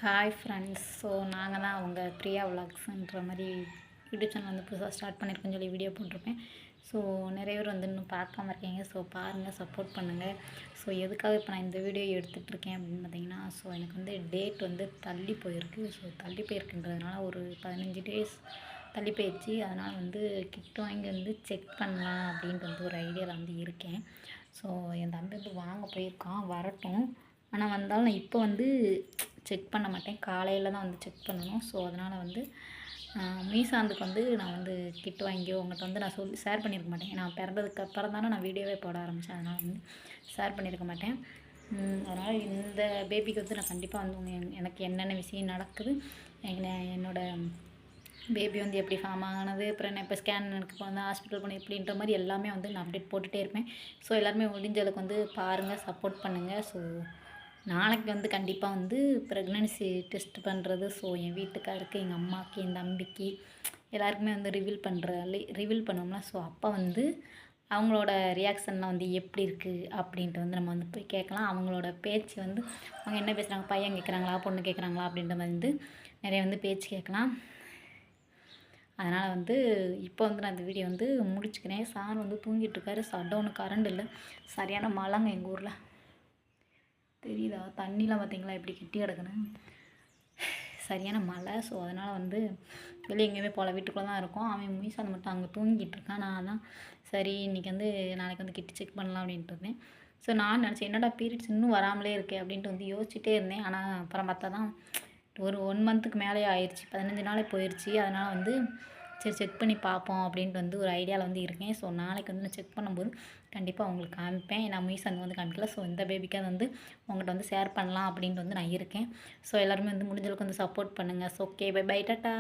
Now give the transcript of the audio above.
Hi friends. So நாங்கள் தான் அவங்க பிரியா விலாக்ஸுன்ற மாதிரி யூடியூப் சேனல் வந்து புதுசாக ஸ்டார்ட் பண்ணியிருக்கேன்னு சொல்லி வீடியோ போட்டிருப்பேன். ஸோ நிறைய பேர் வந்து இன்னும் பார்க்காம இருக்கீங்க. ஸோ பாருங்கள், சப்போர்ட் பண்ணுங்கள். ஸோ எதுக்காக இப்போ நான் இந்த வீடியோ எடுத்துகிட்ருக்கேன் அப்படின்னு பார்த்தீங்கன்னா, ஸோ எனக்கு வந்து டேட் வந்து தள்ளி போயிருக்கு. ஸோ தள்ளி போயிருக்குன்றதுனால ஒரு 15 டேஸ் தள்ளி போயிடுச்சு. அதனால் வந்து கிட் வாங்கி வந்து செக் பண்ணலாம் அப்படின்ட்டு வந்து ஒரு ஐடியாவில் வந்து இருக்கேன். ஸோ என் தம்பி வந்து வாங்க போயிருக்கான், வரட்டும். ஆனால் வந்தாலும் நான் இப்போ வந்து செக் பண்ண மாட்டேன், காலையில் தான் வந்து செக் பண்ணணும். ஸோ அதனால் வந்து மீசாந்துக்கு வந்து நான் வந்து கிட் வாங்கி உங்கள்கிட்ட வந்து நான் ஷேர் பண்ணியிருக்க மாட்டேன். நான் பிறந்ததுக்கு அப்புறம் தானே நான் வீடியோவே போட ஆரம்பித்தேன். அதனால் வந்து ஷேர் பண்ணியிருக்க மாட்டேன். அதனால் இந்த பேபிக்கு வந்து நான் கண்டிப்பாக வந்து எனக்கு என்னென்ன விஷயம் நடக்குது, என்னோடய பேபி வந்து எப்படி ஃபார்ம் ஆனது, அப்புறம் நான் இப்போ ஸ்கேன் எனக்கு இப்போ வந்து ஹாஸ்பிட்டல் போனேன் இப்படின்ற மாதிரி எல்லாமே வந்து நான் அப்டேட் போட்டுகிட்டே இருப்பேன். ஸோ எல்லாருமே முடிஞ்ச அளவுக்கு வந்து பாருங்கள், சப்போர்ட் பண்ணுங்கள். ஸோ நாளைக்கு வந்து கண்டிப்பாக வந்து ப்ரெக்னன்சி டெஸ்ட் பண்ணுறது. ஸோ என் வீட்டுக்காருக்கு, எங்கள் அம்மாவுக்கு, என் தம்பிக்கு எல்லாருக்குமே வந்து ரிவீல் பண்ணோம்னா, ஸோ அப்போ வந்து அவங்களோட ரியாக்ஷன்லாம் வந்து எப்படி இருக்குது அப்படின்ட்டு வந்து நம்ம வந்து போய் கேட்கலாம். அவங்களோட பேச்சு வந்து அவங்க என்ன பேசுகிறாங்க, பையன் கேட்குறாங்களா பொண்ணு கேட்குறாங்களா அப்படின்ற மாதிரி வந்து நிறைய வந்து பேச்சு கேட்கலாம். அதனால் வந்து இப்போ வந்து நான் இந்த வீடியோ வந்து முடிச்சுக்கிறேன். சார் வந்து தூங்கிட்டுருக்காரு. ஷட்டவுனு, கரண்ட் இல்லை, சரியான மழைங்க எங்கள் ஊரில். தெரியுதா தண்ணிலாம் பார்த்தீங்களா எப்படி கெட்டி கிடக்குன்னு, சரியான மழை. ஸோ அதனால் வந்து வெளியே எங்கேயுமே போகல, வீட்டுக்குள்ளே தான் இருக்கும். அவன் மீசாந்து மட்டும் அங்கே தூங்கிட்டு இருக்கான். நான் தான் சரி இன்றைக்கி வந்து நாளைக்கு வந்து கிட்டு செக் பண்ணலாம் அப்படின்ட்டு இருந்தேன். ஸோ நான் நினச்சேன் என்னடா பீரியட்ஸ் இன்னும் வராமலே இருக்கே அப்படின்ட்டு வந்து யோசிச்சுட்டே இருந்தேன். ஆனால் அப்புறம் பார்த்தா தான் ஒரு 1 மந்த்துக்கு மேலே ஆயிடுச்சு, 15 நாளே போயிடுச்சு. அதனால் வந்து சரி செக் பண்ணி பார்ப்போம் அப்படின்ட்டு வந்து ஒரு ஐடியாவில் வந்து இருக்கேன். ஸோ நாளைக்கு வந்து நான் செக் பண்ணும்போது கண்டிப்பாக உங்களுக்கு காமிப்பேன். நான் மீசாங்க வந்து காமிக்கல. ஸோ இந்த பேபிக்காக வந்து உங்கள்கிட்ட வந்து ஷேர் பண்ணலாம் அப்படின்ட்டு வந்து நான் இருக்கேன். ஸோ எல்லாருமே வந்து முடிஞ்சளவுக்கு வந்து சப்போர்ட் பண்ணுங்கள். So okay, bye bye, tata.